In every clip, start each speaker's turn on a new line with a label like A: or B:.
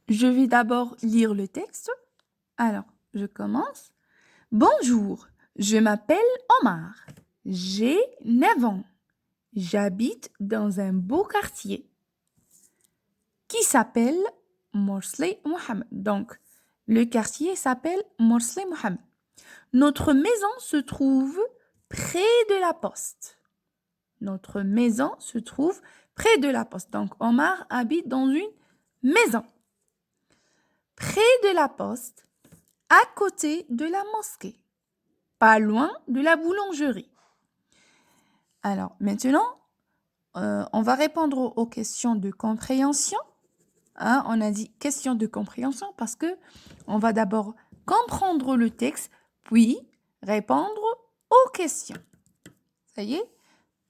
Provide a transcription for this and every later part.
A: Je vais d'abord lire le texte. Alors, je commence. Bonjour, je m'appelle Omar. J'ai 9 ans. J'habite dans un beau quartier qui s'appelle Morsley Mohammed. Donc, le quartier s'appelle Morsley Mohammed. Notre maison se trouve près de la poste. Notre maison se trouve près de la poste. Donc, Omar habite dans une maison. Près de la poste, à côté de la mosquée, pas loin de la boulangerie. Alors, maintenant, on va répondre aux questions de compréhension. On a dit questions de compréhension parce que on va d'abord comprendre le texte, puis répondre aux questions. Ça y est?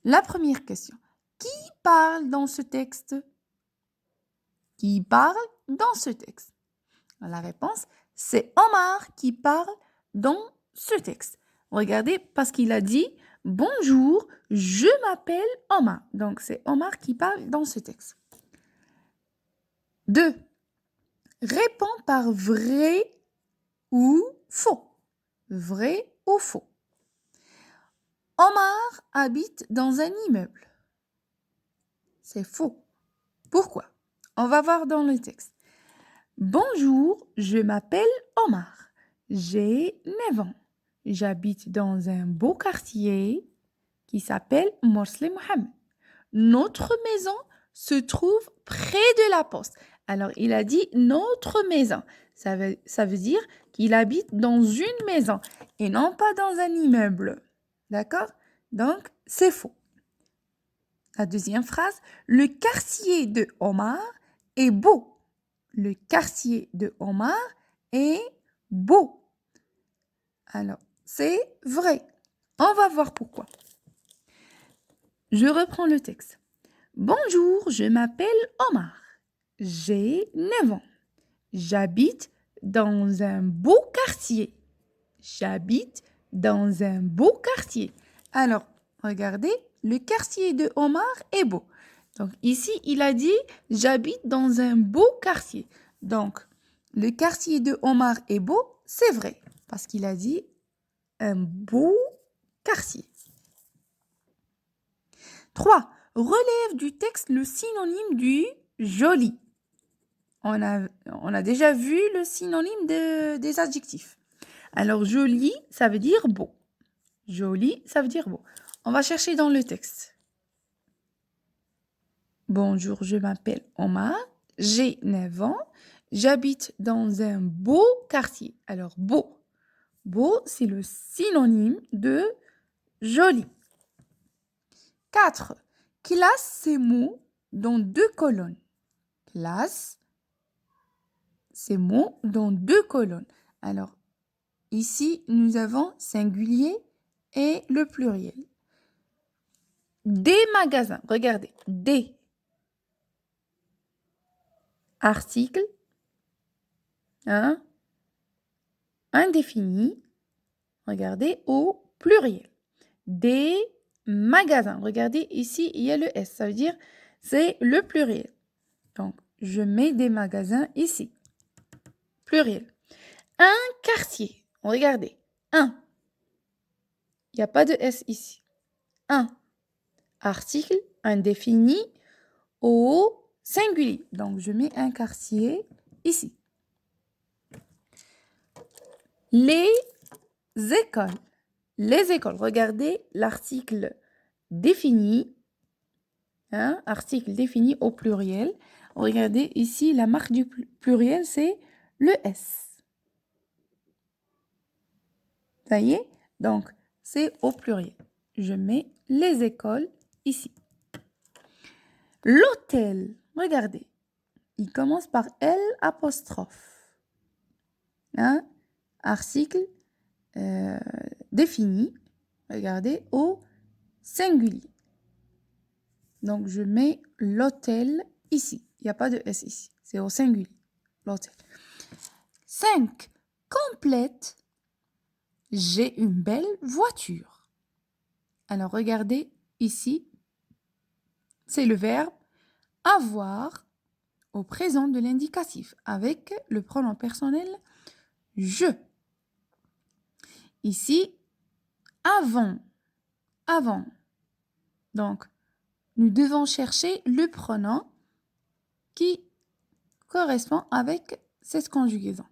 A: La première question. Qui parle dans ce texte? Qui parle dans ce texte? La réponse, c'est Omar qui parle dans ce texte. Regardez, parce qu'il a dit « Bonjour, je m'appelle Omar ». Donc, c'est Omar qui parle dans ce texte. 2. Réponds par vrai ou faux. Vrai ou faux. Omar habite dans un immeuble. C'est faux. Pourquoi? On va voir dans le texte. Bonjour, je m'appelle Omar. J'ai 9 ans. J'habite dans un beau quartier qui s'appelle Morsley Mohammed. Notre maison se trouve près de la poste. Alors, il a dit notre maison. Ça veut dire qu'il habite dans une maison et non pas dans un immeuble. D'accord? Donc, c'est faux. La deuxième phrase, le quartier de Omar est beau. Le quartier de Omar est beau. Alors, c'est vrai. On va voir pourquoi. Je reprends le texte. Bonjour, je m'appelle Omar. J'ai 9 ans. J'habite dans un beau quartier. J'habite dans un beau quartier. Alors, regardez, le quartier de Omar est beau. Donc, ici, il a dit « J'habite dans un beau quartier ». Donc, le quartier de Omar est beau, c'est vrai, parce qu'il a dit « un beau quartier ». 3. Relève du texte le synonyme du « joli ». On a déjà vu le synonyme des adjectifs. Alors, joli, ça veut dire beau. Joli, ça veut dire beau. On va chercher dans le texte. Bonjour, je m'appelle Omar. J'ai 9 ans. J'habite dans un beau quartier. Alors, beau. Beau, c'est le synonyme de joli. 4. Classe ces mots dans 2 colonnes. Classe ces mots dans 2 colonnes. Alors, ici, nous avons singulier et le pluriel. Des magasins. Regardez. Des. Article. Indéfini. Regardez au pluriel. Des magasins. Regardez ici, il y a le S. Ça veut dire c'est le pluriel. Donc, je mets des magasins ici. Pluriel. Un quartier. Regardez. Un. Il n'y a pas de S ici. Un. Article indéfini au singulier. Donc, je mets un quartier ici. Les écoles. Les écoles. Regardez l'article défini. Article défini au pluriel. Regardez ici, la marque du pluriel, c'est le S. Ça y est? Donc, c'est au pluriel. Je mets les écoles ici. L'hôtel. Regardez. Il commence par L apostrophe. Article défini. Regardez, au singulier. Donc, je mets l'hôtel ici. Il n'y a pas de S ici. C'est au singulier. L'hôtel. 5. Complète. J'ai une belle voiture. Alors, regardez ici. C'est le verbe avoir au présent de l'indicatif avec le pronom personnel je. Ici, avant. Donc, nous devons chercher le pronom qui correspond avec cette conjugaison.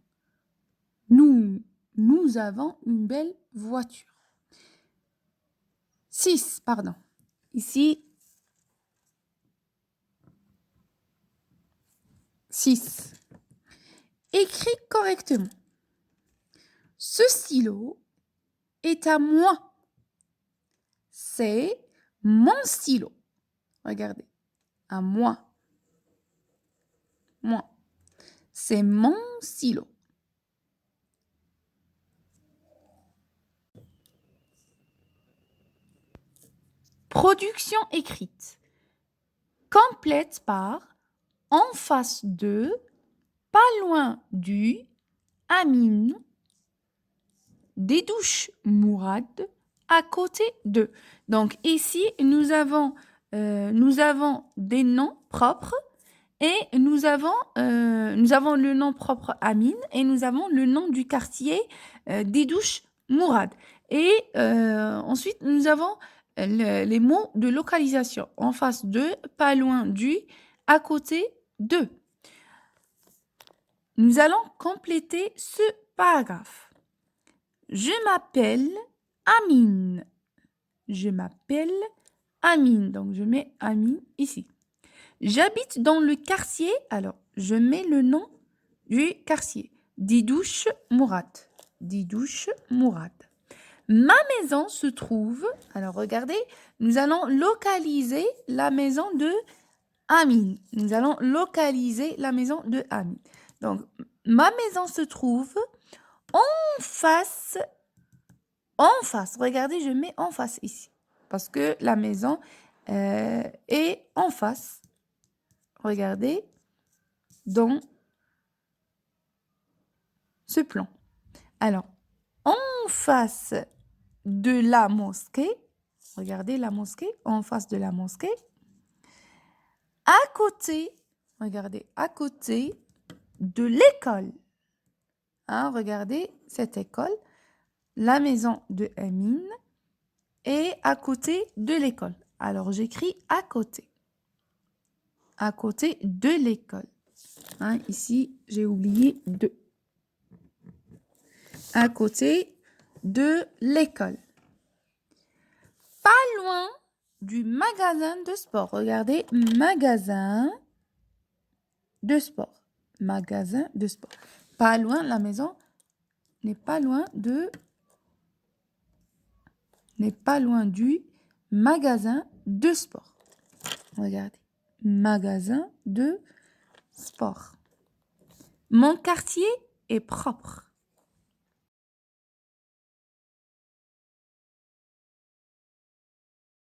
A: Nous avons une belle voiture. 6, pardon. Ici, 6. Écris correctement. Ce stylo est à moi. C'est mon stylo. Regardez. À moi. Moi. C'est mon stylo. Production écrite. Complète par en face de, pas loin du, Amine, des douches Mourad, à côté de. Donc ici, nous avons des noms propres et nous avons le nom propre Amine et nous avons le nom du quartier des douches Mourad. Et ensuite, nous avons les mots de localisation en face de, pas loin du, à côté de. Nous allons compléter ce paragraphe. Je m'appelle Amine. Je m'appelle Amine. Donc, je mets Amine ici. J'habite dans le quartier. Alors, je mets le nom du quartier. Didouche Mourad. Didouche Mourad. Ma maison se trouve. Alors, regardez, nous allons localiser la maison de Amine. Nous allons localiser la maison de Amine. Donc, ma maison se trouve en face. Regardez, je mets en face ici. Parce que la maison est en face. Regardez, dans ce plan. Alors, en face de la mosquée, regardez la mosquée, en face de la mosquée, à côté, regardez, à côté de l'école. Hein, regardez cette école, la maison de Amine est à côté de l'école. Alors, j'écris à côté. À côté de l'école. Hein, ici, j'ai oublié de. À côté de l'école. Pas loin du magasin de sport. Regardez, magasin de sport. Magasin de sport. Pas loin, la maison n'est pas loin de. N'est pas loin du magasin de sport. Regardez, magasin de sport. Mon quartier est propre.